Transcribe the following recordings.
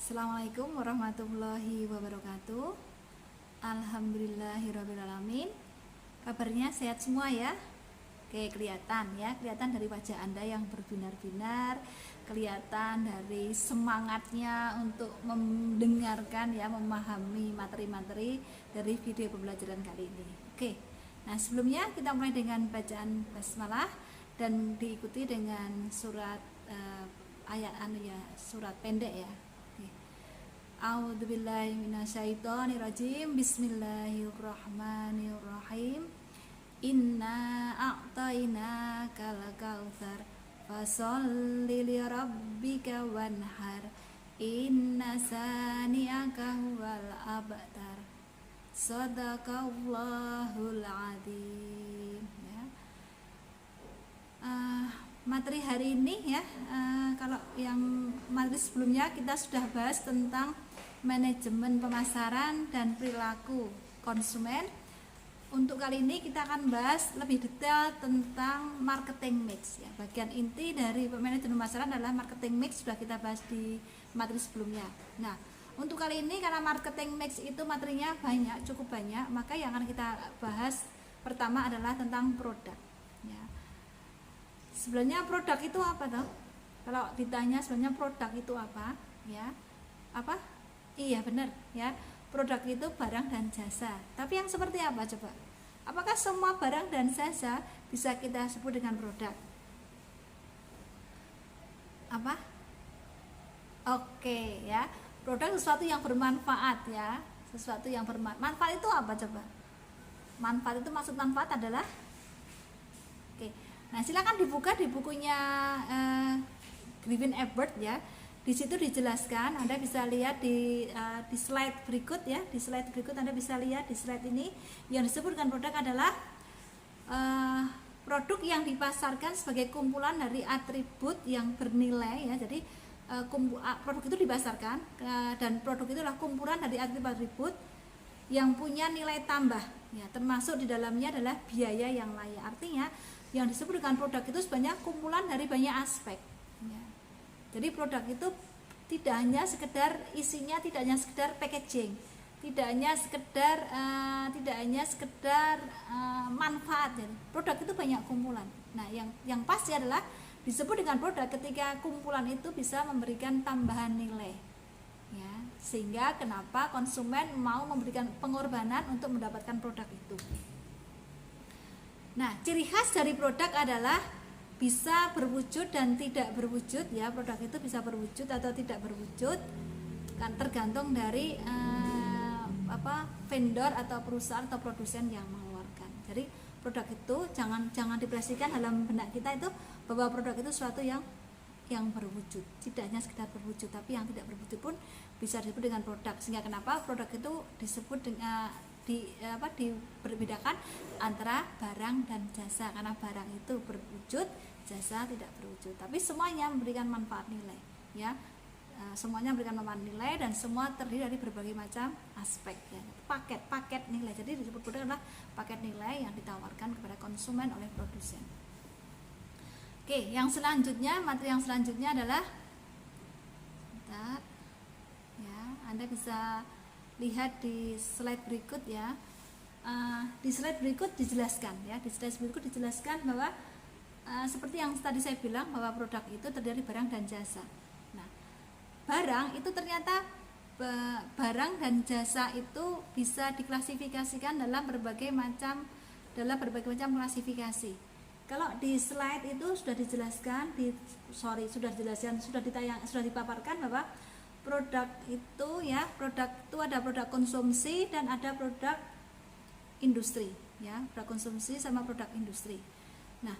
Assalamualaikum warahmatullahi wabarakatuh. Alhamdulillahirrabbilalamin. Kabarnya sehat semua ya? Oke, kelihatan ya, kelihatan dari wajah Anda yang berbinar-binar, kelihatan dari semangatnya untuk mendengarkan ya, memahami materi-materi dari video pembelajaran kali ini. Oke. Nah, sebelumnya kita mulai dengan bacaan basmalah dan diikuti dengan surat surat pendek ya. A'udzubillahi minasyaitonirrajim. Bismillahirrahmanirrahim. Inna a'tainakal kautsar fasholli lirabbika wanhar. Inna sani'aka huwal abtar. Shadaqallahul adzim. Ya. Materi hari ini ya, kalau yang materi sebelumnya kita sudah bahas tentang manajemen pemasaran dan perilaku konsumen. Untuk kali ini kita akan bahas lebih detail tentang marketing mix ya. Bagian inti dari manajemen pemasaran adalah marketing mix, sudah kita bahas di materi sebelumnya. Nah, untuk kali ini karena marketing mix itu materinya banyak, cukup banyak, maka yang akan kita bahas pertama adalah tentang produk ya. Sebenarnya produk itu apa toh? Kalau ditanya sebenarnya produk itu apa ya? Apa? Iya benar ya. Produk itu barang dan jasa. Tapi yang seperti apa coba? Apakah semua barang dan jasa bisa kita sebut dengan produk? Apa? Oke ya. Produk sesuatu yang bermanfaat ya. Sesuatu yang bermanfaat. Manfaat itu apa coba? Manfaat itu, maksud manfaat adalah Nah, silakan dibuka di bukunya Griffin Ebert ya. Di situ dijelaskan, Anda bisa lihat di slide berikut ya. Di slide berikut Anda bisa lihat di slide ini yang disebutkan produk adalah produk yang dipasarkan sebagai kumpulan dari atribut yang bernilai ya. Jadi produk itu dipasarkan dan produk itu adalah kumpulan dari atribut yang punya nilai tambah ya, termasuk di dalamnya adalah biaya yang layak. Artinya yang disebut dengan produk itu sebenarnya kumpulan dari banyak aspek ya. Jadi produk itu tidak hanya sekedar isinya, tidak hanya sekedar packaging, tidak hanya sekedar manfaat ya. Produk itu banyak kumpulan. Nah, yang pasti adalah disebut dengan produk ketika kumpulan itu bisa memberikan tambahan nilai ya, sehingga kenapa konsumen mau memberikan pengorbanan untuk mendapatkan produk itu. Nah, ciri khas dari produk adalah bisa berwujud dan tidak berwujud ya. Produk itu bisa berwujud atau tidak berwujud kan tergantung dari vendor atau perusahaan atau produsen yang mengeluarkan. Jadi produk itu jangan dipresentasikan dalam benak kita itu bahwa produk itu sesuatu yang berwujud, tidak hanya sekedar berwujud, tapi yang tidak berwujud pun bisa disebut dengan produk. Sehingga kenapa produk itu disebut dengan diberbedakan antara barang dan jasa, karena barang itu berwujud, jasa tidak berwujud, tapi semuanya memberikan manfaat nilai ya. Semuanya memberikan manfaat nilai dan semua terdiri dari berbagai macam aspek ya. Paket nilai, jadi disebut produk adalah paket nilai yang ditawarkan kepada konsumen oleh produsen. Oke, yang selanjutnya, materi yang selanjutnya adalah ya, Anda bisa lihat di slide berikut ya. Di slide berikut dijelaskan ya. Di slide berikut dijelaskan bahwa seperti yang tadi saya bilang bahwa produk itu terdiri dari barang dan jasa. Nah, barang itu ternyata barang dan jasa itu bisa diklasifikasikan dalam berbagai macam klasifikasi. Kalau di slide itu sudah dijelaskan, sudah dipaparkan bahwa produk itu ada produk konsumsi dan ada produk industri ya, produk konsumsi sama produk industri. Nah,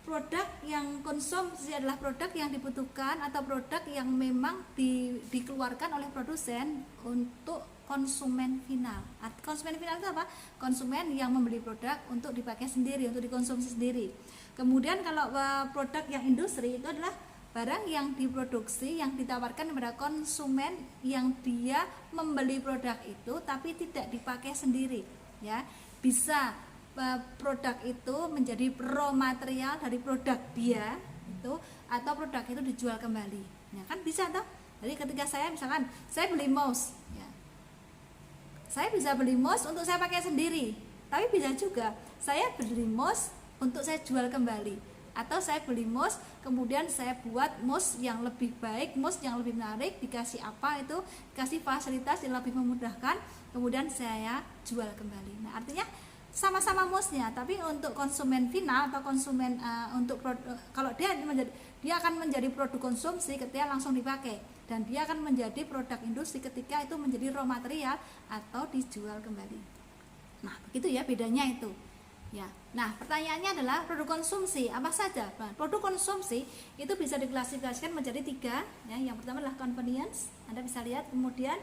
produk yang konsumsi adalah produk yang dibutuhkan atau produk yang memang dikeluarkan oleh produsen untuk konsumen final. Konsumen final itu apa? Konsumen yang membeli produk untuk dipakai sendiri, untuk dikonsumsi sendiri. Kemudian kalau produk yang industri itu adalah barang yang diproduksi, yang ditawarkan kepada konsumen yang dia membeli produk itu tapi tidak dipakai sendiri ya. Bisa produk itu menjadi raw material dari produk dia itu, atau produk itu dijual kembali. Nah, kan bisa toh? Jadi ketika saya misalkan saya beli mouse ya, saya bisa beli mouse untuk saya pakai sendiri, tapi bisa juga saya beli mouse untuk saya jual kembali, atau saya beli mouse kemudian saya buat mouse yang lebih baik, mouse yang lebih menarik, dikasih apa itu, kasih fasilitas yang lebih memudahkan, kemudian saya jual kembali. Nah artinya sama-sama mouse-nya, tapi untuk konsumen final atau konsumen kalau dia akan menjadi produk konsumsi ketika langsung dipakai, dan dia akan menjadi produk industri ketika itu menjadi raw material atau dijual kembali. Nah begitu ya bedanya itu ya. Nah pertanyaannya adalah produk konsumsi apa saja? Nah, produk konsumsi itu bisa diklasifikasikan menjadi 3 ya. Yang pertama adalah convenience, Anda bisa lihat, kemudian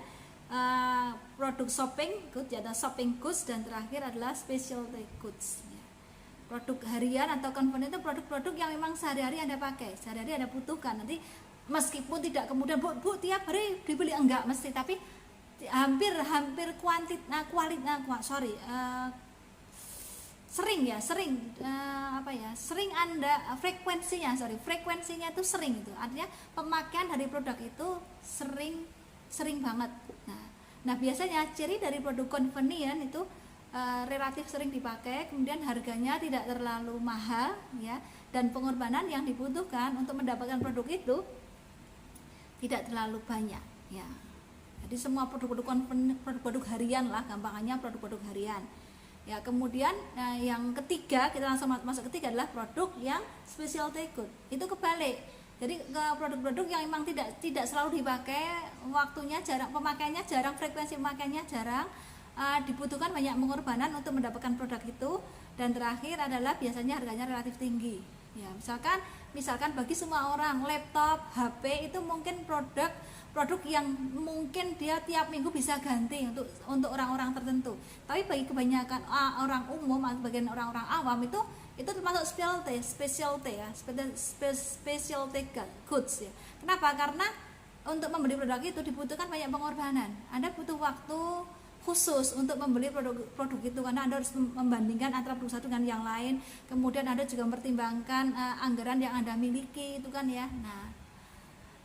produk shopping goods ya, shopping goods, dan terakhir adalah specialty goods ya. Produk harian atau convenience itu produk-produk yang memang sehari-hari Anda pakai, sehari-hari Anda butuhkan. Nanti meskipun tidak kemudian bu tiap hari dibeli, enggak mesti, tapi hampir sering Anda frekuensinya itu sering, itu artinya pemakaian dari produk itu sering banget. Nah biasanya ciri dari produk convenient itu relatif sering dipakai, kemudian harganya tidak terlalu mahal ya, dan pengorbanan yang dibutuhkan untuk mendapatkan produk itu tidak terlalu banyak ya. Jadi semua produk harian lah, gampangannya produk-produk harian ya. Kemudian yang ketiga, kita langsung masuk ketiga, adalah produk yang specialty good. Itu kebalik. Jadi ke produk-produk yang memang tidak selalu dipakai, waktunya jarang, pemakaiannya jarang, frekuensi pemakaiannya jarang, dibutuhkan banyak pengorbanan untuk mendapatkan produk itu, dan terakhir adalah biasanya harganya relatif tinggi ya. Misalkan bagi semua orang laptop, HP itu mungkin produk yang mungkin dia tiap minggu bisa ganti untuk orang-orang tertentu, tapi bagi kebanyakan orang umum atau bagian orang-orang awam itu termasuk specialty goods ya. Kenapa? Karena untuk membeli produk itu dibutuhkan banyak pengorbanan. Anda butuh waktu khusus untuk membeli produk itu, karena Anda harus membandingkan antara produk satu dengan yang lain. Kemudian Anda juga mempertimbangkan anggaran yang Anda miliki itu kan ya. Nah,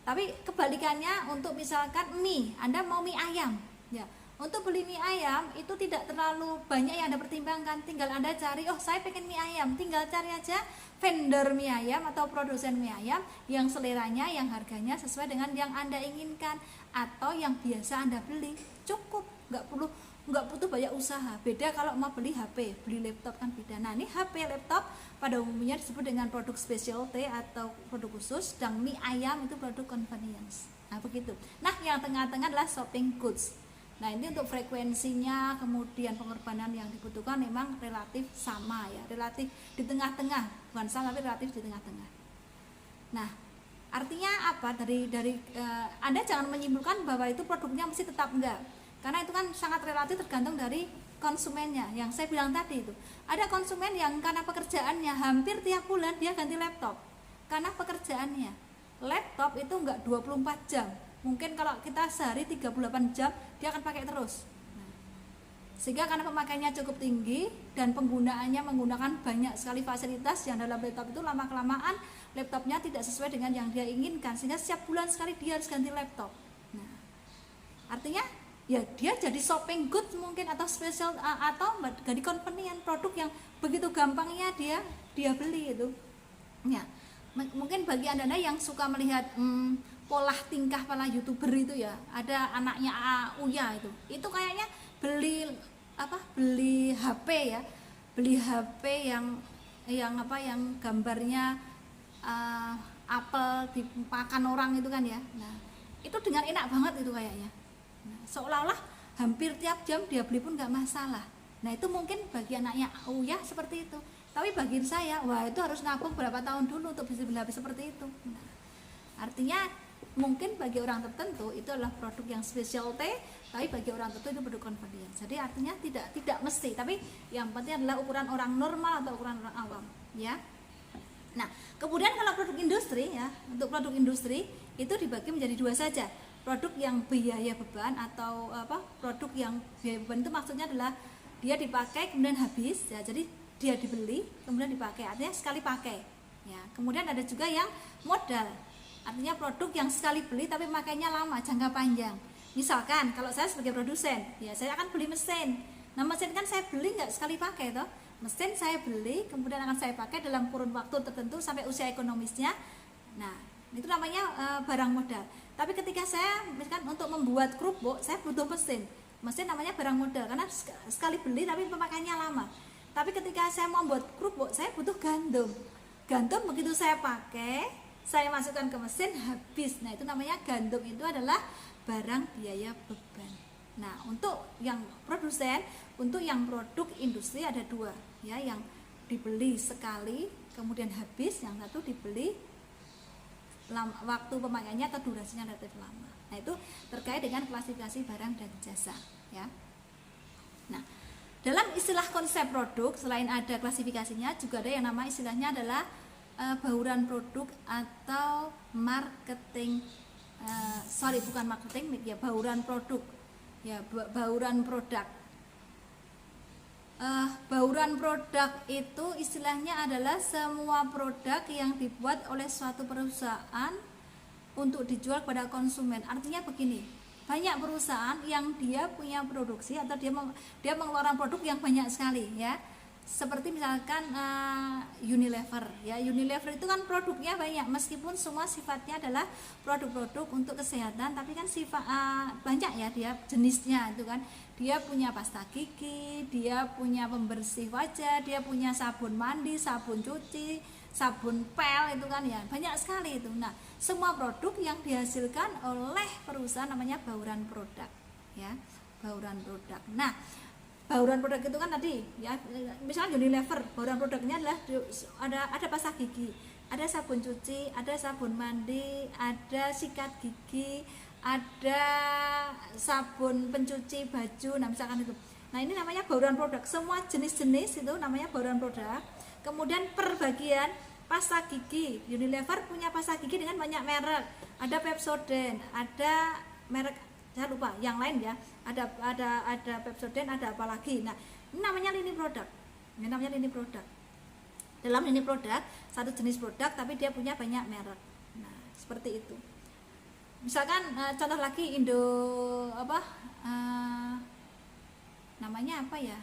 tapi kebalikannya untuk misalkan mie, Anda mau mie ayam ya. Untuk beli mie ayam itu tidak terlalu banyak yang Anda pertimbangkan, tinggal Anda cari, oh saya pengen mie ayam, tinggal cari aja vendor mie ayam atau produsen mie ayam yang seleranya, yang harganya sesuai dengan yang Anda inginkan atau yang biasa Anda beli. Cukup, nggak butuh banyak usaha. Beda kalau mau beli HP, beli laptop kan beda. Nah ini HP, laptop pada umumnya disebut dengan produk specialty atau produk khusus, dan mie ayam itu produk convenience. Nah begitu. Nah yang tengah-tengah adalah shopping goods. Nah ini untuk frekuensinya, kemudian pengorbanan yang dibutuhkan memang relatif sama ya, relatif di tengah-tengah, bukan sama tapi relatif di tengah-tengah. Nah artinya apa? Dari Anda jangan menyimpulkan bahwa itu produknya mesti tetap, enggak, karena itu kan sangat relatif tergantung dari konsumennya. Yang saya bilang tadi itu, ada konsumen yang karena pekerjaannya hampir tiap bulan dia ganti laptop, karena pekerjaannya laptop itu enggak 24 jam. Mungkin kalau kita sehari 38 jam dia akan pakai terus. Sehingga karena pemakaiannya cukup tinggi dan penggunaannya menggunakan banyak sekali fasilitas yang dalam laptop itu, lama-kelamaan laptopnya tidak sesuai dengan yang dia inginkan, sehingga setiap bulan sekali dia harus ganti laptop. Nah, artinya ya dia jadi shopping good mungkin, atau special, atau jadi convenient, produk yang begitu gampangnya dia beli itu. Ya, mungkin bagi Anda yang suka melihat pola tingkah para YouTuber itu ya, ada anaknya Uya itu kayaknya beli HP ya, beli HP yang gambarnya apel dimakan orang itu kan ya. Nah itu dengan enak banget itu kayaknya. Nah, seolah-olah hampir tiap jam dia beli pun nggak masalah. Nah itu mungkin bagi anaknya Uya seperti itu, tapi bagi saya, wah itu harus nabung berapa tahun dulu untuk bisa beli HP seperti itu. Nah, artinya mungkin bagi orang tertentu itu adalah produk yang specialty, tapi bagi orang tertentu itu produk convenience. Jadi artinya tidak mesti, tapi yang penting adalah ukuran orang normal atau ukuran orang awam ya. Nah kemudian kalau produk industri ya, untuk produk industri itu dibagi menjadi 2 saja. Produk yang biaya beban atau produk yang biaya beban itu maksudnya adalah dia dipakai kemudian habis ya, jadi dia dibeli kemudian dipakai, artinya sekali pakai ya. Kemudian ada juga yang modal. Artinya produk yang sekali beli tapi makainya lama, jangka panjang. Misalkan kalau saya sebagai produsen, ya saya akan beli mesin. Nah mesin kan saya beli nggak sekali pakai toh. Mesin saya beli, kemudian akan saya pakai dalam kurun waktu tertentu sampai usia ekonomisnya. Nah itu namanya barang modal. Tapi ketika saya misalkan untuk membuat kerupuk, saya butuh mesin. Mesin namanya barang modal karena sekali beli tapi pemakaiannya lama. Tapi ketika saya mau membuat kerupuk, saya butuh gandum. Gandum begitu saya pakai, saya masukkan ke mesin, habis. Nah itu namanya gandum, itu adalah barang biaya beban. Nah untuk yang produsen, untuk yang produk industri ada dua ya, yang dibeli sekali kemudian habis, yang satu dibeli waktu pemakaiannya atau durasinya relatif lama. Nah itu terkait dengan klasifikasi barang dan jasa ya. Nah dalam istilah konsep produk, selain ada klasifikasinya, juga ada yang nama istilahnya adalah bauran produk atau marketing, bukan marketing ya, bauran produk ya, bauran produk. Bauran produk itu istilahnya adalah semua produk yang dibuat oleh suatu perusahaan untuk dijual kepada konsumen. Artinya begini, banyak perusahaan yang dia punya produksi atau dia mengeluarkan produk yang banyak sekali ya. Seperti misalkan Unilever ya, Unilever itu kan produknya banyak, meskipun semua sifatnya adalah produk-produk untuk kesehatan, tapi kan sifat banyak ya dia jenisnya itu kan. Dia punya pasta gigi, dia punya pembersih wajah, dia punya sabun mandi, sabun cuci, sabun pel, itu kan ya banyak sekali itu. Nah semua produk yang dihasilkan oleh perusahaan namanya bauran produk ya, bauran produk. Nah bauran produk itu kan tadi ya, misalnya Unilever, bauran produknya adalah ada pasta gigi, ada sabun cuci, ada sabun mandi, ada sikat gigi, ada sabun pencuci baju. Nah misalkan itu, nah ini namanya bauran produk. Semua jenis-jenis itu namanya bauran produk. Kemudian per bagian pasta gigi, Unilever punya pasta gigi dengan banyak merek, ada Pepsodent, ada merek saya lupa yang lain ya, ada Pepsodent, ada apa lagi. Nah ini namanya lini produk, ini namanya lini produk. Dalam lini produk satu jenis produk tapi dia punya banyak merek. Nah seperti itu. Misalkan contoh lagi namanya apa ya,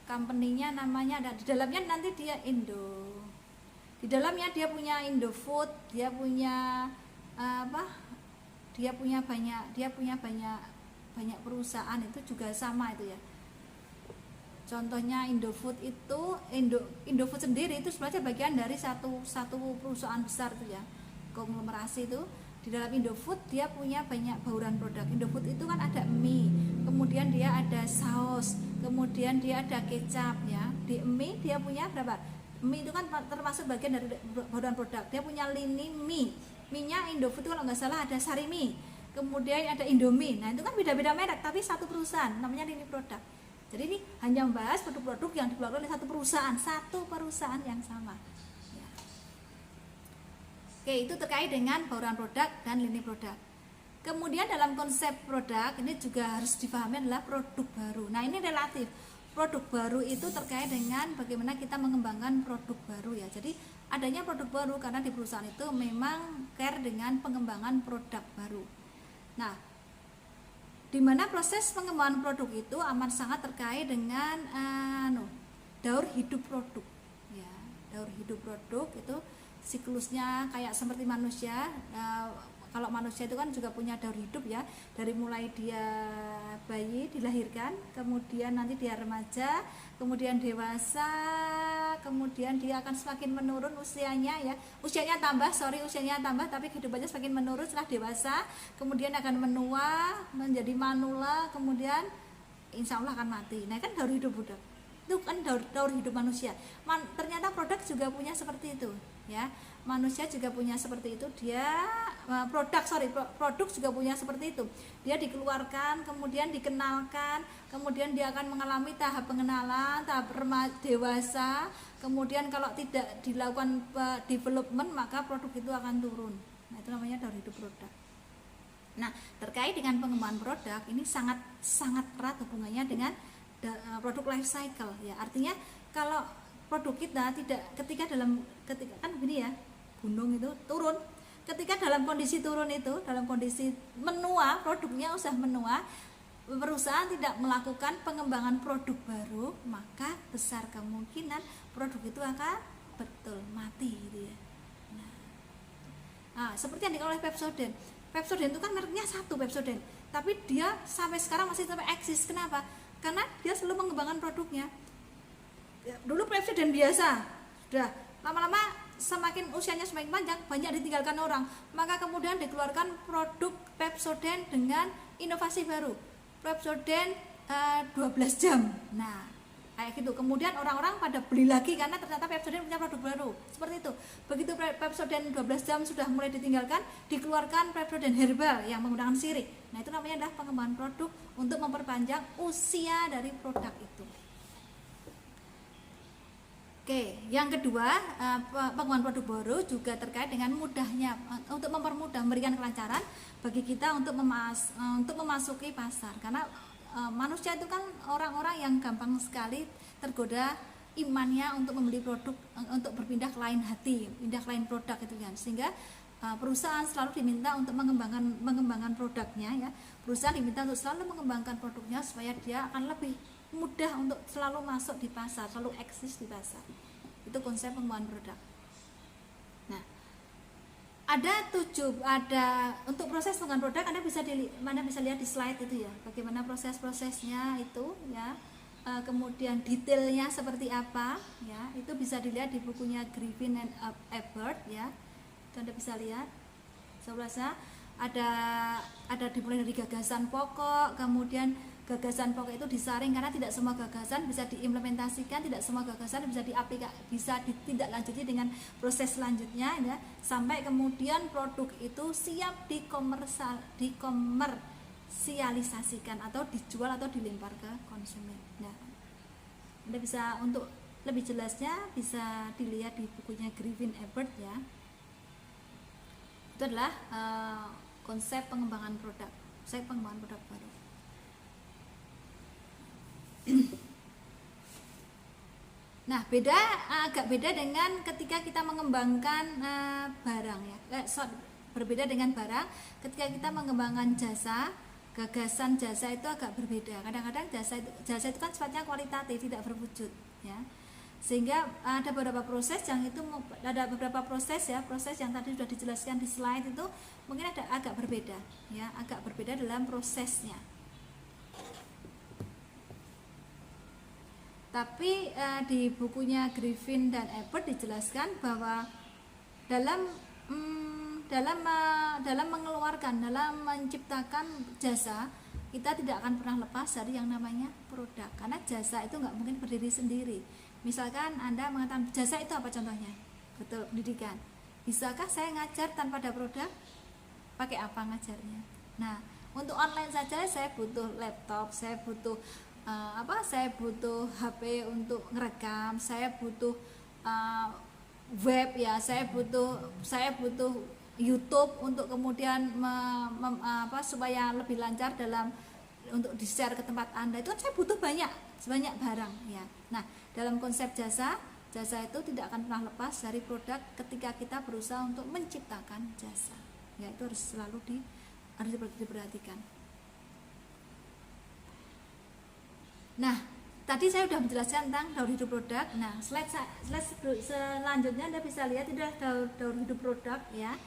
company-nya namanya ada di dalamnya, nanti dia di dalamnya dia punya Indofood, dia punya dia punya banyak perusahaan, itu juga sama itu ya. Contohnya Indofood itu, Indofood sendiri itu sebenarnya bagian dari satu perusahaan besar itu ya, konglomerasi itu. Di dalam Indofood dia punya banyak bauran produk. Indofood itu kan ada mie, kemudian dia ada saus, kemudian dia ada kecap ya. Di mie dia punya berapa? Mie itu kan termasuk bagian dari bauran produk. Dia punya lini mie. Mie-nya Indofood itu kalau nggak salah ada Sarimi, kemudian ada Indomie. Nah itu kan beda-beda merek tapi satu perusahaan, namanya lini produk. Jadi ini hanya membahas produk-produk yang dikeluarkan oleh satu perusahaan yang sama ya. Oke, itu terkait dengan bauran produk dan lini produk. Kemudian dalam konsep produk ini juga harus dipahami adalah produk baru. Nah ini relatif. Produk baru itu terkait dengan bagaimana kita mengembangkan produk baru ya. Jadi adanya produk baru karena di perusahaan itu memang care dengan pengembangan produk baru. Nah, di mana proses pengembangan produk itu amat sangat terkait dengan daur hidup produk. Ya, daur hidup produk itu siklusnya kayak seperti manusia. Kalau manusia itu kan juga punya daur hidup ya, dari mulai dia bayi dilahirkan, kemudian nanti dia remaja, kemudian dewasa, kemudian dia akan semakin menurun usianya ya, usianya tambah tapi kehidupannya semakin menurun setelah dewasa, kemudian akan menua menjadi manula, kemudian insya Allah akan mati. Nah kan daur hidup budak itu kan daur hidup manusia. Ternyata produk juga punya seperti itu ya, manusia juga punya seperti itu. Produk juga punya seperti itu. Dia dikeluarkan, kemudian dikenalkan, kemudian dia akan mengalami tahap pengenalan, tahap dewasa, kemudian kalau tidak dilakukan development maka produk itu akan turun. Nah itu namanya daur hidup produk. Nah terkait dengan pengembangan produk ini sangat erat hubungannya dengan produk life cycle ya. Artinya kalau produk kita tidak ketika kan begini ya, gunung itu turun, ketika dalam kondisi turun itu, dalam kondisi menua, produknya usaha menua, perusahaan tidak melakukan pengembangan produk baru, maka besar kemungkinan produk itu akan betul mati gitu ya. Nah, seperti yang dikatakan oleh Pepsodent. Pepsodent itu kan mereknya satu, Pepsodent, tapi dia sampai sekarang masih sampai eksis. Kenapa? Karena dia selalu mengembangkan produknya. Dulu Pepsodent biasa, sudah lama-lama semakin usianya semakin panjang, banyak ditinggalkan orang, maka kemudian dikeluarkan produk Pepsodent dengan inovasi baru, Pepsodent 12 jam. Nah, kayak gitu. Kemudian orang-orang pada beli lagi karena ternyata Pepsodent punya produk baru. Seperti itu. Begitu Pepsodent 12 jam sudah mulai ditinggalkan, dikeluarkan Pepsodent herbal yang menggunakan sirih. Nah, itu namanya adalah pengembangan produk untuk memperpanjang usia dari produk itu. Oke, yang kedua, pengembangan produk baru juga terkait dengan mudahnya, untuk mempermudah, memberikan kelancaran bagi kita untuk memasuki pasar. Karena manusia itu kan orang-orang yang gampang sekali tergoda imannya untuk membeli produk, untuk berpindah ke lain hati, pindah ke lain produk itu kan. Sehingga perusahaan selalu diminta untuk mengembangkan produknya ya. Perusahaan diminta untuk selalu mengembangkan produknya supaya dia akan lebih mudah untuk selalu masuk di pasar, selalu eksis di pasar. Itu konsep pengembangan produk. Nah, ada untuk proses pengembangan produk Anda bisa lihat di slide itu ya, bagaimana proses-prosesnya itu ya, kemudian detailnya seperti apa ya, itu bisa dilihat di bukunya Griffin and Ebert ya. Itu Anda bisa lihat. Sebenarnya ada dimulai dari gagasan pokok, kemudian gagasan pokok itu disaring karena tidak semua gagasan bisa diimplementasikan, tidak semua gagasan bisa ditindaklanjuti dengan proses selanjutnya ya, sampai kemudian produk itu siap dikomersialisasikan atau dijual atau dilempar ke konsumen. Nah, Anda bisa, untuk lebih jelasnya bisa dilihat di bukunya Griffin Ebert ya. Itu adalah konsep pengembangan produk baru. Nah, agak beda dengan ketika kita mengembangkan barang ya. Berbeda dengan barang, ketika kita mengembangkan jasa, gagasan jasa itu agak berbeda. Kadang-kadang jasa itu kan sifatnya kualitatif, tidak berwujud ya. Sehingga ada beberapa proses yang tadi sudah dijelaskan di slide itu mungkin agak berbeda ya, agak berbeda dalam prosesnya. Tapi di bukunya Griffin dan Ebert dijelaskan bahwa dalam menciptakan jasa, kita tidak akan pernah lepas dari yang namanya produk, karena jasa itu nggak mungkin berdiri sendiri. Misalkan Anda mengatakan jasa itu apa contohnya? Betul, pendidikan. Bisakah saya ngajar tanpa ada produk? Pakai apa ngajarnya? Nah, untuk online saja saya butuh laptop, saya butuh HP untuk ngerekam, saya butuh web ya, saya butuh YouTube untuk kemudian supaya lebih lancar untuk di-share ke tempat Anda. Itu kan saya butuh sebanyak barang ya. Nah, dalam konsep jasa itu tidak akan pernah lepas dari produk ketika kita berusaha untuk menciptakan jasa. Ya, itu harus selalu diperhatikan. Nah, tadi saya sudah menjelaskan tentang daur hidup produk. Nah, slide selanjutnya Anda bisa lihat itu adalah daur hidup produk ya,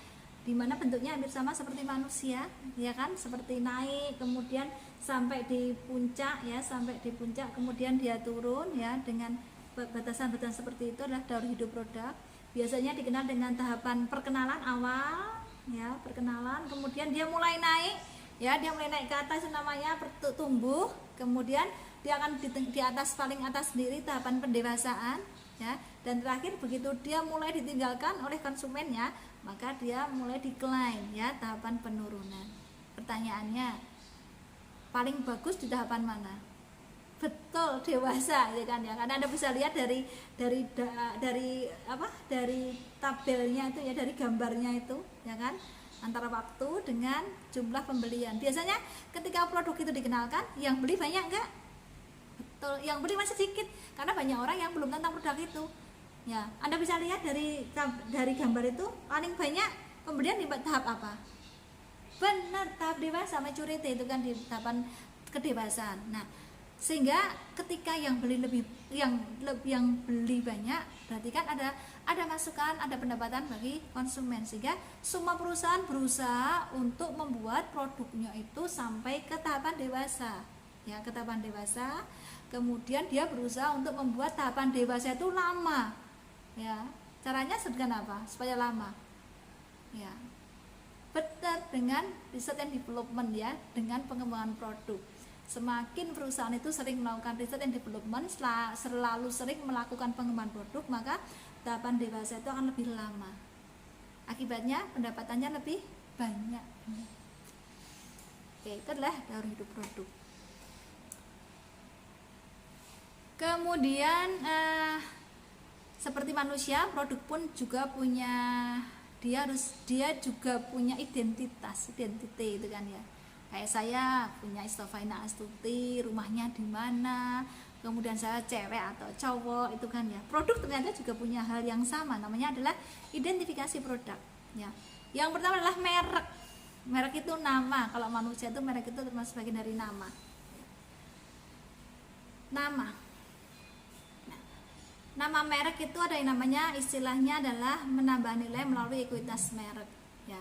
dimana bentuknya hampir sama seperti manusia ya kan, seperti naik kemudian sampai di puncak ya, kemudian dia turun ya, dengan batasan-batasan seperti itu adalah daur hidup produk. Biasanya dikenal dengan tahapan perkenalan awal ya, kemudian dia mulai naik ya, ke atas, namanya tumbuh, kemudian dia akan di atas, paling atas sendiri tahapan pendewasaan ya, dan terakhir begitu dia mulai ditinggalkan oleh konsumennya, maka dia mulai decline ya, tahapan penurunan. Pertanyaannya, paling bagus di tahapan mana? Betul, dewasa ya kan ya, karena Anda bisa lihat dari tabelnya itu ya, dari gambarnya itu ya kan, antara waktu dengan jumlah pembelian. Biasanya ketika produk itu dikenalkan, yang beli banyak enggak? Betul, yang beli masih sedikit karena banyak orang yang belum tentang produk itu. Ya, Anda bisa lihat dari gambar itu paling banyak Kemudian di tahap apa? Benar, tahap dewasa, maturity, itu kan di tahapan kedewasaan. Nah, sehingga ketika yang beli lebih yang beli banyak, berarti kan ada masukan, ada pendapatan bagi konsumen, sehingga semua perusahaan berusaha untuk membuat produknya itu sampai ke tahapan dewasa, ya, ke tahapan dewasa. Kemudian dia berusaha untuk membuat tahapan dewasa itu lama, ya. Caranya sederhana apa supaya lama? Ya, benar, dengan riset and development, ya, dengan pengembangan produk. Semakin perusahaan itu sering melakukan riset and development, selalu sering melakukan pengembangan produk, maka tahapan dewasa itu akan lebih lama. Akibatnya pendapatannya lebih banyak. Oke, itu adalah daur hidup produk. Kemudian seperti manusia, produk pun juga punya, dia juga punya identitas, identity itu kan, ya. Kayak saya punya Istofaina Astuti, rumahnya di mana, kemudian saya cewek atau cowok, itu kan, ya. Produk ternyata juga punya hal yang sama, namanya adalah identifikasi produk, ya. Yang pertama adalah merek. Merek itu nama. Kalau manusia itu merek itu termasuk bagian dari nama. Nama merek itu ada yang namanya, istilahnya adalah menambah nilai melalui ekuitas merek, ya.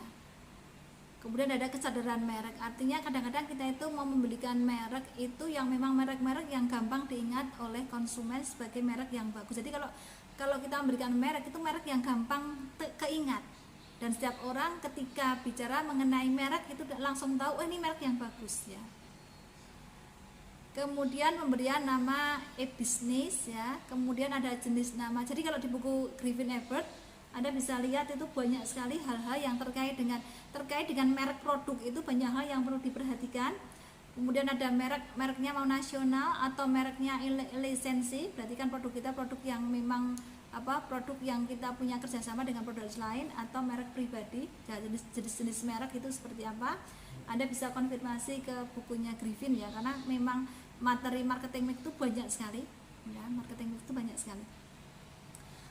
Kemudian ada kesadaran merek, artinya kadang-kadang kita itu mau membelikan merek itu yang memang merek-merek yang gampang diingat oleh konsumen sebagai merek yang bagus. Jadi kalau kita memberikan merek itu merek yang gampang keingat, dan setiap orang ketika bicara mengenai merek itu langsung tahu, oh ini merek yang bagus, ya. Kemudian pemberian nama e-business, ya. Kemudian ada jenis nama. Jadi kalau di buku Griffin Ebert Anda bisa lihat itu banyak sekali hal-hal yang terkait dengan merek produk, itu banyak hal yang perlu diperhatikan. Kemudian ada mereknya mau nasional atau mereknya lisensi, berarti kan produk kita produk yang memang produk yang kita punya kerjasama dengan produk lain, atau merek pribadi. Ya, jenis merek itu seperti apa? Anda bisa konfirmasi ke bukunya Griffin, ya, karena memang materi marketing mix itu banyak sekali, ya, marketing mix itu banyak sekali.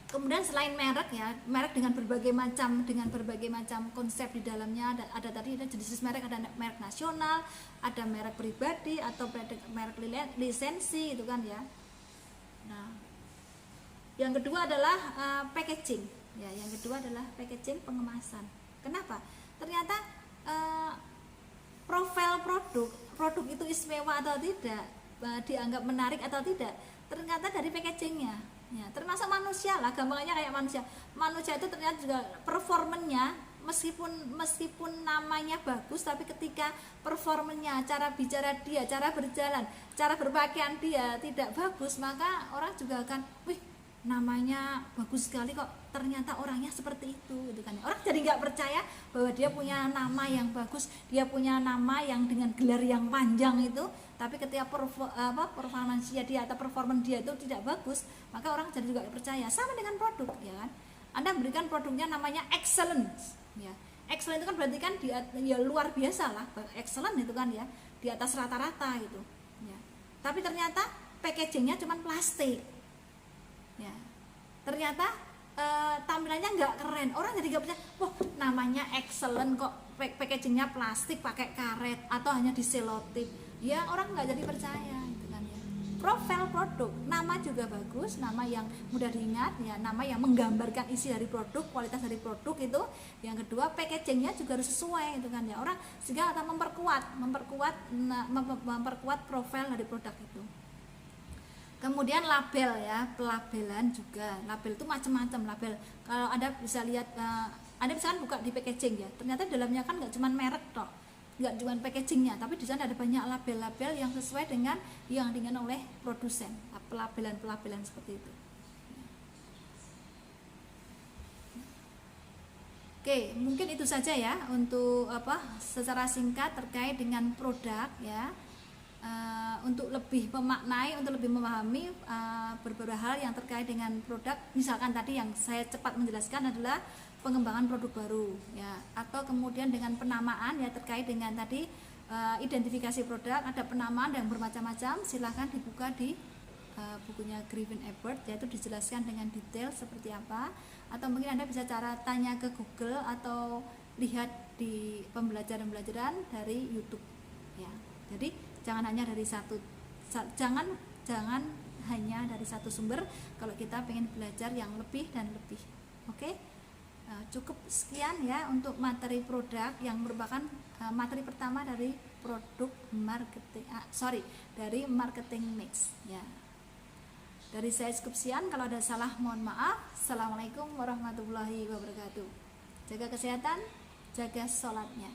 Kemudian selain merek, ya, merek dengan berbagai macam konsep di dalamnya, ada jenis merek, ada merek nasional, ada merek pribadi atau merek lisensi, itu kan, ya. Nah, yang kedua adalah packaging, ya, yang kedua adalah packaging, pengemasan. Kenapa? Ternyata profil produk itu istimewa atau tidak, dianggap menarik atau tidak, ternyata dari packagingnya. Ya, termasuk manusia lah, gampangnya kayak manusia itu ternyata juga performanya, meskipun namanya bagus, tapi ketika performanya, cara bicara dia, cara berjalan, cara berpakaian dia tidak bagus, maka orang juga akan, wih, namanya bagus sekali kok, ternyata orangnya seperti itu, gitu kan. Orang jadi nggak percaya bahwa dia punya nama yang bagus, dia punya nama yang dengan gelar yang panjang itu, tapi ketika performance dia atau performance dia itu tidak bagus, maka orang jadi juga percaya. Sama dengan produk, ya kan. Anda berikan produknya namanya excellent, ya. Excellent itu kan berarti kan ya luar biasa lah, excellent itu kan, ya, di atas rata-rata gitu, ya. Tapi ternyata packagingnya cuma plastik, ya. Ternyata tampilannya nggak keren, orang jadi nggak percaya. Wah, namanya excellent kok packagingnya plastik, pakai karet atau hanya di selotip, ya, orang nggak jadi percaya, gitu kan, ya. Profil produk, nama juga bagus, nama yang mudah diingat, ya, nama yang menggambarkan isi dari produk, kualitas dari produk itu. Yang kedua, packagingnya juga harus sesuai, gitu kan, ya, orang sehingga akan memperkuat profil dari produk itu. Kemudian label, ya, pelabelan juga. Label itu macam-macam label. Kalau Anda bisa lihat, Anda misalkan buka di packaging, ya, ternyata dalamnya kan nggak cuma merek toh, nggak cuma packagingnya, tapi di sana ada banyak label-label yang sesuai dengan yang diinginkan oleh produsen, pelabelan seperti itu. Oke, mungkin itu saja, ya, untuk secara singkat terkait dengan produk, ya. Untuk lebih memaknai, untuk lebih memahami beberapa hal yang terkait dengan produk, misalkan tadi yang saya cepat menjelaskan adalah pengembangan produk baru, ya, atau kemudian dengan penamaan, ya, terkait dengan tadi identifikasi produk, ada penamaan yang bermacam-macam, silahkan dibuka di bukunya Griffin Ebert, yaitu dijelaskan dengan detail seperti apa. Atau mungkin Anda bisa cara tanya ke Google atau lihat di pembelajaran dari YouTube ya. Jadi jangan hanya dari satu, jangan hanya dari satu sumber kalau kita pengen belajar yang lebih dan lebih. Oke, cukup sekian ya untuk materi produk yang merupakan materi pertama dari produk marketing, dari marketing mix ya. Dari saya cukup sekian, kalau ada salah mohon maaf. Assalamualaikum warahmatullahi wabarakatuh. Jaga kesehatan, jaga sholatnya.